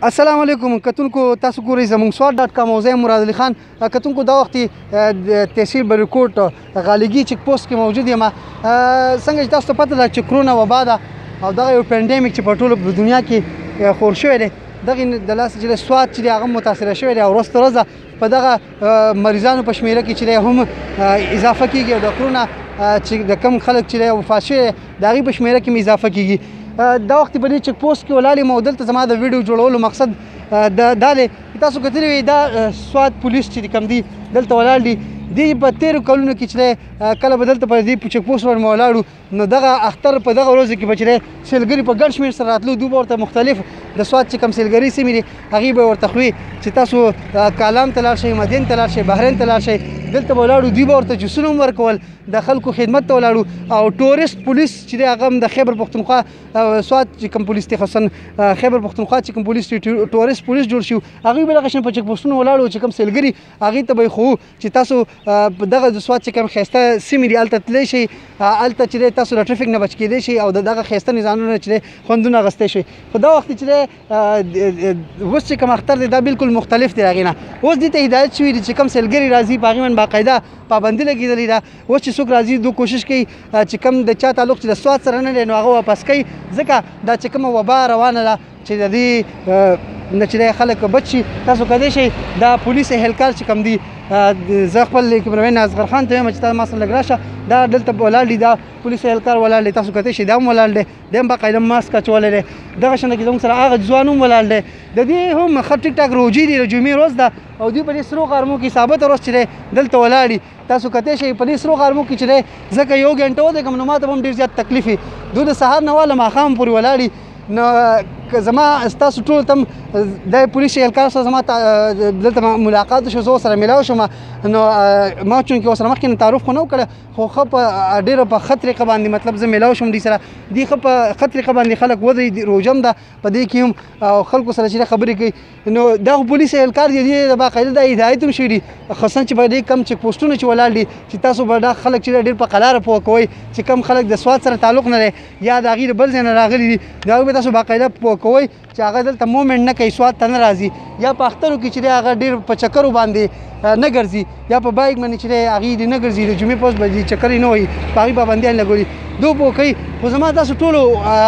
السلام علیکم کتونکو تاسو ګورئ زموږ سواد.com او زه مراد علي خان کتونکو دا وخت تحصیل بریکوټ غالګي چک پوسټ کې موجود یم څنګه چې تاسو ته پته ده چې کرونا وبا ده او دغه یو پینډیمیک چې په ټوله دنیا کې خور شوی دی دغه د لاسه چې سواد چې هغه متاثره شوی دی او ورځ تر ورځه په دغه مریضانو په شمیره کې چې هم اضافه کیږي او د کرونا چې د کم خلک چې وفات شوي د هغې په شمیره کې هم اضافه کیږي دا وخت په دې چک پوسټ کې ولاړ یم او دلته زما د ویډیو جوړولو مقصد دا دی چې تاسو کتلی وئ دا سواد پولیس چې کوم دي دلته ولاړ دي دوی په تیرو کلونو کې چې کله به دلته په دې چک پوسټ باندې ولاړو نو دغه اختر په دغه ورځو کې به چې سیلګري په ګڼ شمېر سره راتلو دوی به ورته مختلف د سواد چې کوم سیلګري سیمې دي هغې به ورته ښوي چې تاسو کالام ته لاړ شئ مدین ته لاړ شئ بحرین ته لاړ شئ دلته به ولاړو دوی به ورته جوسونه هم ورکول د خلکو خدمت ته ولاړو او ټورست پولیس چې دی هغه هم د خیبر پښتونخوا سواد چې کوم پولیس دی خصوصا خیبر پښتونخوا چې کوم پولیس ټورست پولیس جوړ شو هغوی به دغه شان په چک پوسټونو ولاړو چې کوم سیلګري هغې ته به یې ښوو چې تاسو دغه د سواد چې کوم ښایسته سیمې دي هلته تللی شئ هلته چې دی تاسو له ټرافیک نه بچ کیدی شئ او د دغه ښایسته نظامونه چې دی خوندونه اخیستی شئ خو دا وخت چې دی اوس چې کوم اختر دی دا بالکل مختلف دی هغې نه اوس دې ته هدایت شوي دي چې کوم سیلګري راځي په هغې باندې باقاعده پابندي لګېدلې ده اوس چې څوک راځي دوی کوشش کوي چې کوم د چا تعلق چې د سواد سره نه دی نو هغه واپس کوي ځکه دا چې کومه وبا روانه ده چې د دې نه چې خلک بچ شي تاسو کولی شئ دا پولیس اهلکار چې کوم دي زه خپل کیمرامین اصغر خان ته وایم چې تاسو ما سره لږ راشه دا دلته ولاړ دي دا پولیس اهلکار ولاړ دی تاسو کولی شئ دا هم ولاړ دی دی هم باقاعده ماسک اچولی دی دغه شانته کې زموږ سره هغه ځوان هم ولاړ دی د دې هم ښه ټیک ټاک روجي دي د جمعې ورځ ده او دوی په دې سرو غرمو کې ثابته ورځ چې دی دلته ولاړ دي تاسو کولی شئ په دې سرو غرمو کې چې دی ځکه یو ګنټه ودرېږم نو ما ته به هم ډېر زیات تکلیف وي دوی د سهار نه واله ماښام پورې ولاړ دي نو که زما ستاسو ټولو ته هم د پولیس اهلکار سره زما دلته ملاقات وشو زه ورسره میلاو شوم نو ما چونکې ورسره مخکې نه تعارف خو نه و کړی خو ښه په ډېره په ښه طریقه باندې مطلب زه میلاو شوم دوی سره دوی ښه په ښه طریقه باندې خلک ودرېږي روژه هم ده په دې کې هم او خلکو سره چې خبرې کوي نو دا خو پولیس اهلکار دي د باقاعده دا هدایت هم شوي دي خصوصا چې په دې کم چک پوسټونه چې ولاړ دي چې تاسو به دا خلک چې ډېر په قلاره پوه کوئ چې کم خلک د سواد سره تعلق نه لري یا د هغې د بل ځای نه راغلي دي د هغوی به تاسو باقاعده پوه کوئ چې هغه دلته مومنټ نه کوي سواد ته نه راځي یا په اخترو کې چې دی هغه ډېر په چکرو باندې نه ګرځي یا په بایک باندې چې دی هغې دې نه ګرځي د جمعې په ورځ به دې چکر یې نه وهي په هغې پابندیان لګولي دوی پوه کوي خو زما تاسو ټولو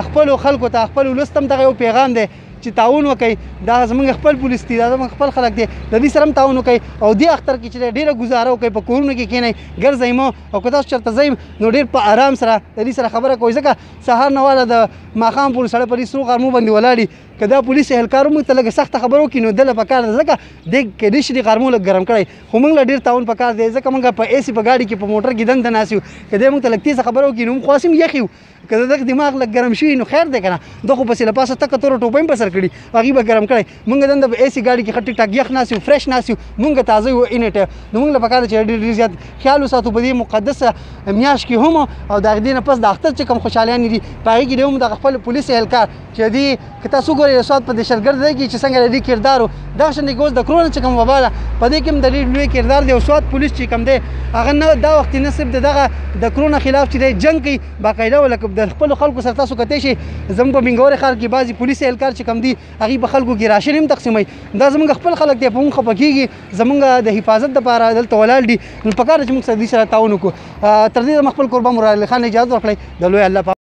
خپلو خلکو ته خپل ولس ته هم دغه یو پیغام دی چې تعاون وکړئ دا زموږ خپل پولیس دي دا زموږ خپل خلک دي د دوی سره هم تعاون وکړئ او دې اختر کې چې ډېره ګزاره وکړئ په کورونو کې کښېنئ ګرځئ مه او که تاسو چېرته ځئ نو ډېر په آرام سره د دوی سره خبره کوئ ځکه سهار نه واله د ماښام پورې سړی په دې سرو غرمو باندې ولاړ دي که دا پولیس اهلکار موږ ته لږه سخته خبره وکړي نو ده له پکار ده ځکه دی کیدای شي د غرمو لږ ګرم کړی خو موږ له ډېر تعاون پکار دی ځکه موږ په ایسي په ګاډي کې په موټر کې دنده ناست یو که دی موږ ته لږ تیزه خبره وکړي نو موږ خو هسې هم یخ یو که د دغه دماغ لږ ګرم شوي نو خیر دی که نه ده خو پسې له پاسه تکه توره ټوپۍ هم په سر کړي هغې به ګرم کړی موږ دنده په ایسي ګاډي کې ښه ټیک ټاک یخ ناست یو فرېش ناست یو موږ تازه یو اینی ټایم نو موږ له پکار ده چې ډېر زیات خیال وساتو په دې مقدسه میاشت کې هم او د هغې نه پس د اختر چې کوم خوشحالیانې دي په هغې کې دی هم دغه خپل پولیس اهلکار چې دوی که تاسو وګورئ د سواد په دهشتګرد دی کې چې څنګه د دې کردار و دغه شان دی که اوس د کرونا چې کوم وبا ده په دې کې هم د ډېر لوی کردار دی او سواد پولیس چې کوم دی هغه نه دا وخت نه صرف د دغه د کرونا خلاف چې دی جنګ کوي باقاعده ولکه د خپلو خلکو سره تاسو کتی شئ زموږ په بینګورې ښار کې بعضې پولیس اهلکار چې کوم دي هغې په خلکو کې راشن هم تقسیموي دا زموږ خپل خلک دی په موږ خفه کېږي زموږ د حفاظت دپاره دلته ولاړ دي نو پکار ده چې موږ سره دوی سره تعاون وکړو تر دې دمه خپل قربان مراد علي خان اجازت ورکړئ د لوی الله